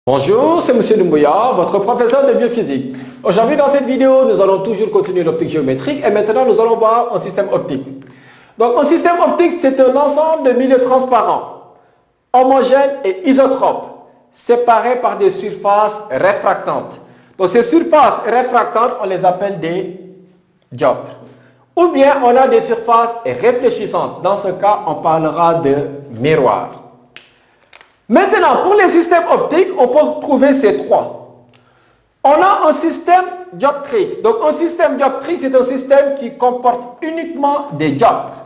Bonjour, c'est Monsieur Doumbouya, votre professeur de biophysique. Aujourd'hui, dans cette vidéo, nous allons toujours continuer l'optique géométrique et maintenant, nous allons voir un système optique. Donc, un système optique, c'est un ensemble de milieux transparents, homogènes et isotropes, séparés par des surfaces réfractantes. Donc, ces surfaces réfractantes, on les appelle des dioptres. Ou bien, on a des surfaces réfléchissantes. Dans ce cas, on parlera de miroirs. Maintenant, pour les systèmes optiques, on peut trouver ces trois. On a un système dioptrique. Donc, un système dioptrique, c'est un système qui comporte uniquement des dioptres.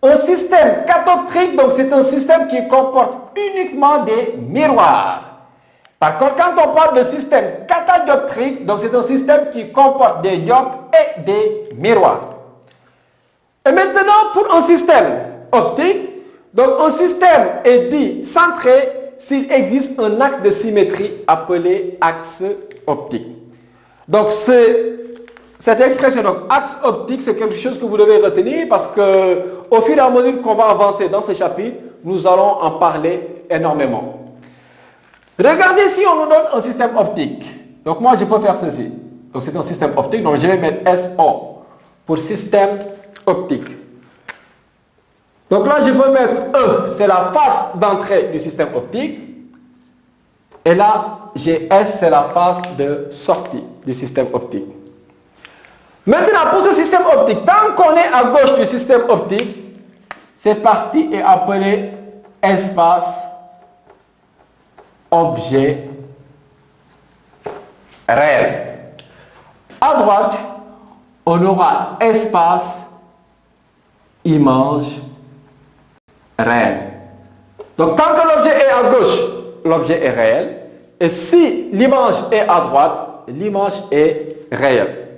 Un système catoptrique, donc c'est un système qui comporte uniquement des miroirs. Par contre, quand on parle de système catadioptrique, donc c'est un système qui comporte des dioptres et des miroirs. Et maintenant, pour un système optique, donc un système est dit centré s'il existe un axe de symétrie appelé axe optique. Donc cette expression, donc axe optique, c'est quelque chose que vous devez retenir parce que au fur et à mesure qu'on va avancer dans ce chapitre, nous allons en parler énormément. Regardez si on nous donne un système optique. Donc moi je peux faire ceci. Donc c'est un système optique, donc je vais mettre SO pour système optique. Donc là, je peux mettre E, c'est la face d'entrée du système optique. Et là, j'ai S, c'est la face de sortie du système optique. Maintenant, pour ce système optique, tant qu'on est à gauche du système optique, cette partie est appelée espace objet réel. À droite, on aura espace image réel. Donc, tant que l'objet est à gauche, l'objet est réel. Et si l'image est à droite, l'image est réelle.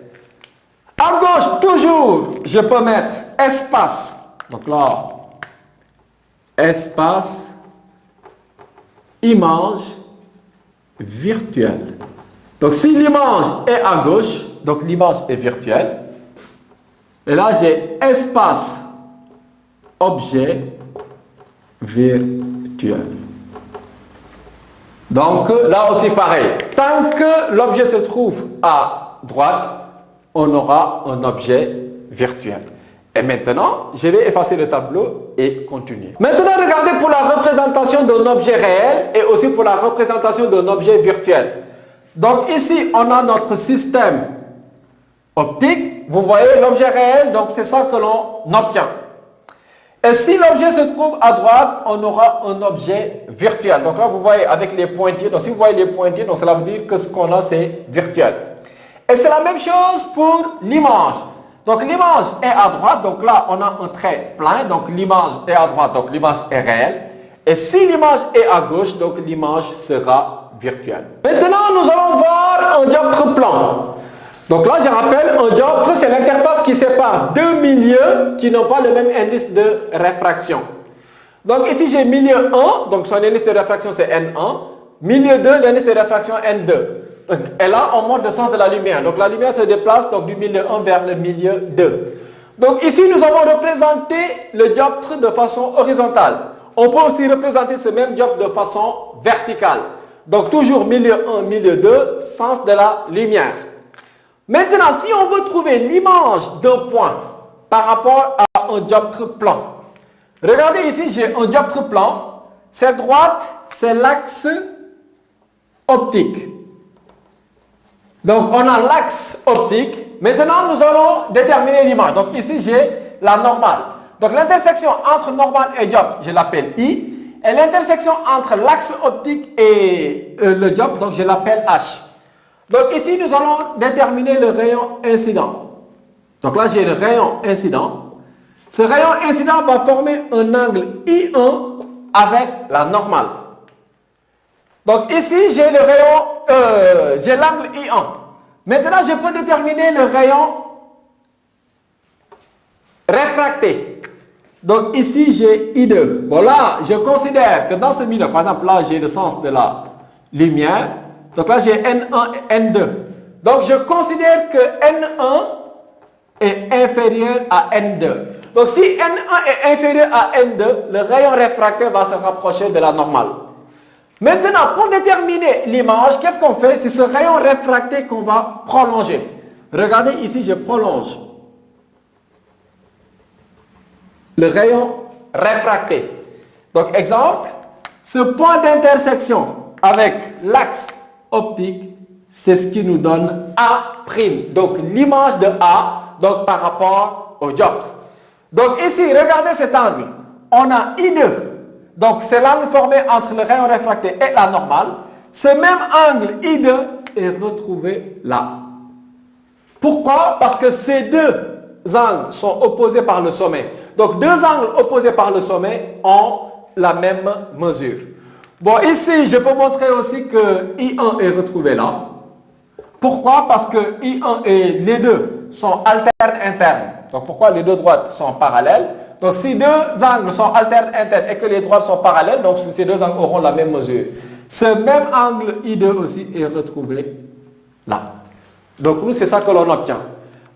À gauche, toujours, je peux mettre espace. Donc là, espace, image virtuelle. Donc, si l'image est à gauche, donc l'image est virtuelle. Et là, j'ai espace, objet virtuel. Donc là aussi pareil. Tant que l'objet se trouve à droite, on aura un objet virtuel. Et maintenant, je vais effacer le tableau et continuer. Maintenant, regardez pour la représentation d'un objet réel et aussi pour la représentation d'un objet virtuel. Donc ici, on a notre système optique. Vous voyez l'objet réel, donc c'est ça que l'on obtient. Et si l'objet se trouve à droite, on aura un objet virtuel. Donc là, vous voyez avec les pointillés. Donc si vous voyez les pointillés, donc cela veut dire que ce qu'on a, c'est virtuel. Et c'est la même chose pour l'image. Donc l'image est à droite. Donc là, on a un trait plein. Donc l'image est à droite. Donc l'image est réelle. Et si l'image est à gauche, donc l'image sera virtuelle. Maintenant, nous allons voir un dioptre plan. Donc là, je rappelle, un dioptre, c'est l'interface qui sépare deux milieux qui n'ont pas le même indice de réfraction. Donc ici, j'ai milieu 1, donc son indice de réfraction c'est N1. Milieu 2, l'indice de réfraction N2. Donc, et là, on monte le sens de la lumière. Donc la lumière se déplace donc, du milieu 1 vers le milieu 2. Donc ici, nous avons représenté le dioptre de façon horizontale. On peut aussi représenter ce même dioptre de façon verticale. Donc toujours milieu 1, milieu 2, sens de la lumière. Maintenant, si on veut trouver l'image d'un point par rapport à un dioptre plan, regardez ici, j'ai un dioptre plan. Cette droite, c'est l'axe optique. Donc, on a l'axe optique. Maintenant, nous allons déterminer l'image. Donc, ici, j'ai la normale. Donc, l'intersection entre normale et dioptre, je l'appelle I. Et l'intersection entre l'axe optique et le dioptre, donc je l'appelle H. Donc ici, nous allons déterminer le rayon incident. Donc là, j'ai le rayon incident. Ce rayon incident va former un angle I1 avec la normale. Donc ici, j'ai le rayon, j'ai l'angle I1. Maintenant, je peux déterminer le rayon réfracté. Donc ici, j'ai I2. Bon là, je considère que dans ce milieu, par exemple, là, j'ai le sens de la lumière. Donc là, j'ai N1 et N2. Donc, je considère que N1 est inférieur à N2. Donc, si N1 est inférieur à N2, le rayon réfractaire va se rapprocher de la normale. Maintenant, pour déterminer l'image, qu'est-ce qu'on fait? C'est ce rayon réfracté qu'on va prolonger. Regardez ici, je prolonge le rayon réfracté. Donc, exemple, ce point d'intersection avec l'axe optique, c'est ce qui nous donne A'. Donc, l'image de A, donc par rapport au dioptre. Donc, ici, regardez cet angle. On a I2. Donc, c'est l'angle formé entre le rayon réfracté et la normale. Ce même angle I2 est retrouvé là. Pourquoi? Parce que ces deux angles sont opposés par le sommet. Donc, deux angles opposés par le sommet ont la même mesure. Bon, ici, je peux montrer aussi que I1 est retrouvé là. Pourquoi? Parce que I1 et les deux sont alternes internes. Donc, pourquoi les deux droites sont parallèles? Donc, si deux angles sont alternes internes et que les droites sont parallèles, donc ces deux angles auront la même mesure. Ce même angle I2 aussi est retrouvé là. Donc, nous, c'est ça que l'on obtient.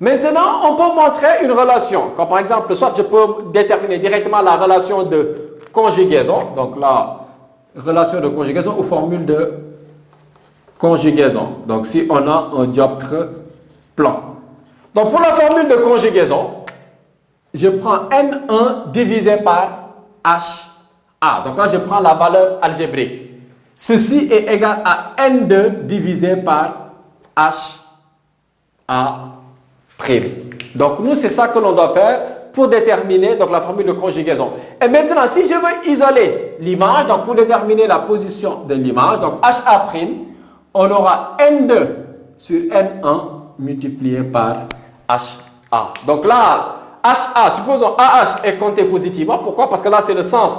Maintenant, on peut montrer une relation. Comme par exemple, soit je peux déterminer directement la relation de conjugaison. Donc, la relation de conjugaison ou formule de conjugaison. Donc, si on a un dioptre plan. Donc, pour la formule de conjugaison, je prends N1 divisé par HA. Donc là, je prends la valeur algébrique. Ceci est égal à N2 divisé par HA'. Donc, nous, c'est ça que l'on doit faire pour déterminer donc, la formule de conjugaison. Et maintenant, si je veux isoler l'image, donc pour déterminer la position de l'image, donc HA', on aura N2 sur N1 multiplié par HA. Donc là, HA, supposons AH est compté positivement. Pourquoi? Parce que là, c'est le sens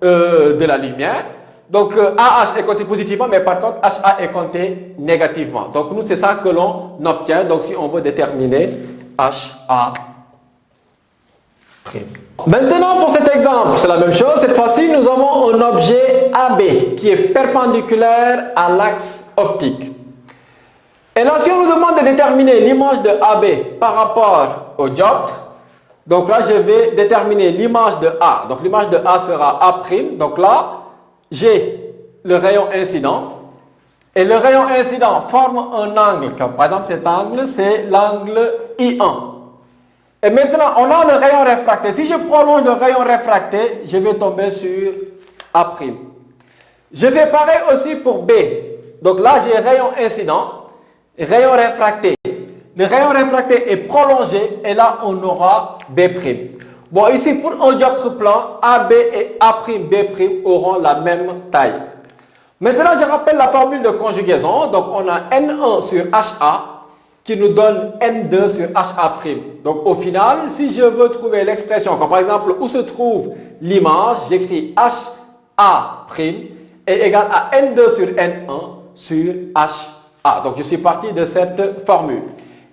de la lumière. Donc, AH est compté positivement, mais par contre, HA est compté négativement. Donc, nous, c'est ça que l'on obtient. Donc, si on veut déterminer HA'. Maintenant, pour cet exemple, c'est la même chose. Cette fois-ci, nous avons un objet AB qui est perpendiculaire à l'axe optique. Et là, si on nous demande de déterminer l'image de AB par rapport au dioptre, donc là, je vais déterminer l'image de A. Donc, l'image de A sera A'. Donc là, j'ai le rayon incident. Et le rayon incident forme un angle. Comme par exemple, cet angle, c'est l'angle I1. Et maintenant, on a le rayon réfracté. Si je prolonge le rayon réfracté, je vais tomber sur A'. Je fais pareil aussi pour B. Donc là, j'ai rayon incident, rayon réfracté. Le rayon réfracté est prolongé et là, on aura B'. Bon, ici, pour un dioptre plan, AB et A'B' auront la même taille. Maintenant, je rappelle la formule de conjugaison. Donc, on a N1 sur HA qui nous donne N2 sur HA'. Donc, au final, si je veux trouver l'expression, comme par exemple, où se trouve l'image, j'écris HA' est égal à N2 sur N1 sur HA. Donc, je suis parti de cette formule.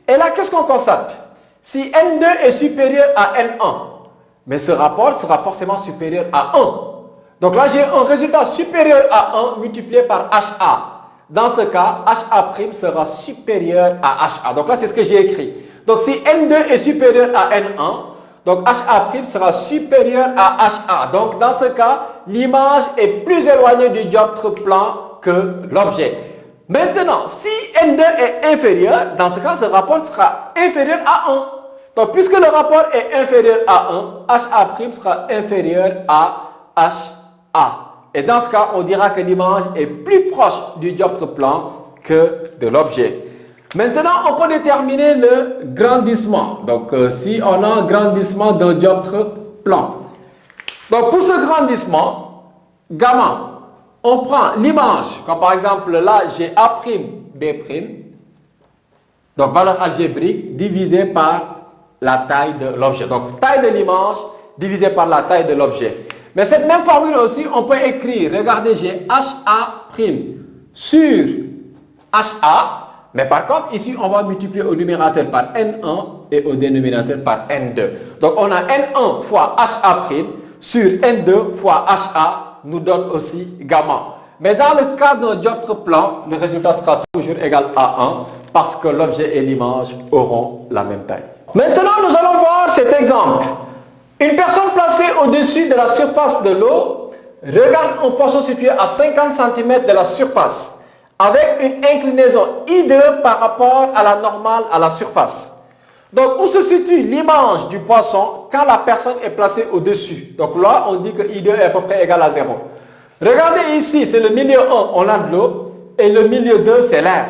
Et là, qu'est-ce qu'on constate? Si N2 est supérieur à N1, mais ce rapport sera forcément supérieur à 1. Donc là, j'ai un résultat supérieur à 1 multiplié par HA. Dans ce cas, HA' sera supérieur à HA. Donc là, c'est ce que j'ai écrit. Donc si N2 est supérieur à N1, donc HA' sera supérieur à HA. Donc dans ce cas, l'image est plus éloignée du dioptre plan que l'objet. Maintenant, si N2 est inférieur, dans ce cas, ce rapport sera inférieur à 1. Donc, puisque le rapport est inférieur à 1, HA' sera inférieur à HA. Et dans ce cas, on dira que l'image est plus proche du dioptre plan que de l'objet. Maintenant, on peut déterminer le grandissement. Donc, si on a un grandissement d'un dioptre plan. Donc, pour ce grandissement, gamma, on prend l'image, comme par exemple là, j'ai A'B', donc valeur algébrique, divisée par la taille de l'objet. Donc, taille de l'image divisée par la taille de l'objet. Mais cette même formule aussi, on peut écrire, regardez, j'ai HA' sur HA, mais par contre, ici, on va multiplier au numérateur par N1 et au dénominateur par N2. Donc, on a N1 fois HA' sur N2 fois HA nous donne aussi gamma. Mais dans le cas d'un dioptre plan, le résultat sera toujours égal à 1 parce que l'objet et l'image auront la même taille. Maintenant, nous allons voir cet exemple. Une personne placée au-dessus de la surface de l'eau regarde un poisson situé à 50 cm de la surface, avec une inclinaison I2 par rapport à la normale à la surface. Donc, où se situe l'image du poisson quand la personne est placée au-dessus? Donc là, on dit que I2 est à peu près égal à 0. Regardez ici, c'est le milieu 1, on a de l'eau, et le milieu 2, c'est l'air.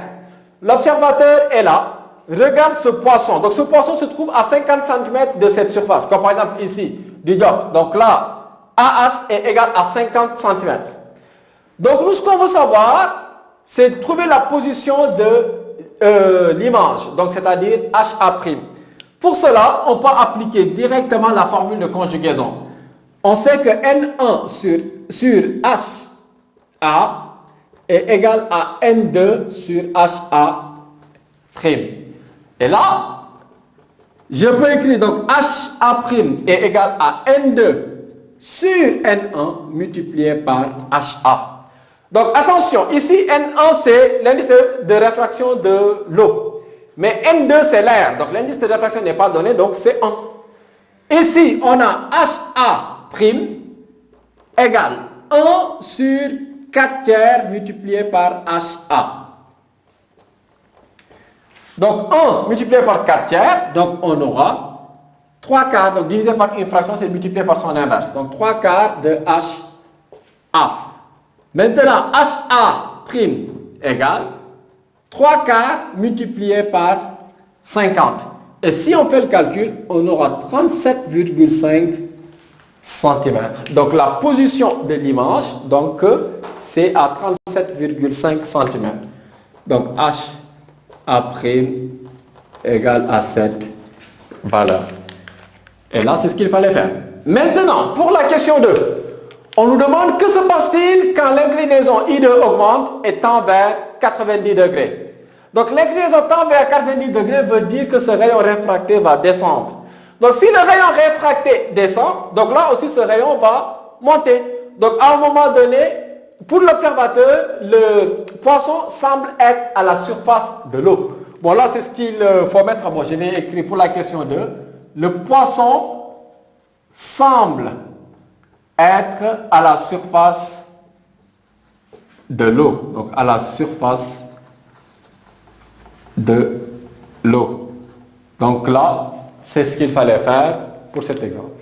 L'observateur est là, regarde ce poisson. Donc, ce poisson se trouve à 50 cm de cette surface, comme par exemple ici, du diop. Donc là, AH est égal à 50 cm. Donc, nous, ce qu'on veut savoir, c'est trouver la position de l'image, donc c'est-à-dire HA'. Pour cela, on peut appliquer directement la formule de conjugaison. On sait que N1 sur HA est égal à N2 sur HA'. Et là, je peux écrire donc HA' est égal à N2 sur N1 multiplié par HA. Donc attention, ici N1 c'est l'indice de réfraction de l'eau. Mais N2 c'est l'air, donc l'indice de réfraction n'est pas donné, donc c'est 1. Ici on a HA' égale 1 sur 4 tiers multiplié par HA. Donc 1 multiplié par 4 tiers, donc on aura 3 quarts, donc divisé par une fraction c'est multiplié par son inverse. Donc 3 quarts de HA. Maintenant, HA' égale 3 quarts multiplié par 50. Et si on fait le calcul, on aura 37,5 cm. Donc la position de l'image, donc c'est à 37,5 cm. Donc HA' égale à cette valeur. Et là, c'est ce qu'il fallait faire. Maintenant, pour la question 2. On nous demande que se passe-t-il quand l'inclinaison I2 augmente et tend vers 90 degrés. Donc l'inclinaison tend vers 90 degrés veut dire que ce rayon réfracté va descendre. Donc si le rayon réfracté descend, donc là aussi ce rayon va monter. Donc à un moment donné, pour l'observateur, le poisson semble être à la surface de l'eau. Bon là c'est ce qu'il faut mettre. Bon, je l'ai écrit pour la question 2. Le poisson semble être à la surface de l'eau. Donc à la surface de l'eau. Donc là, c'est ce qu'il fallait faire pour cet exemple.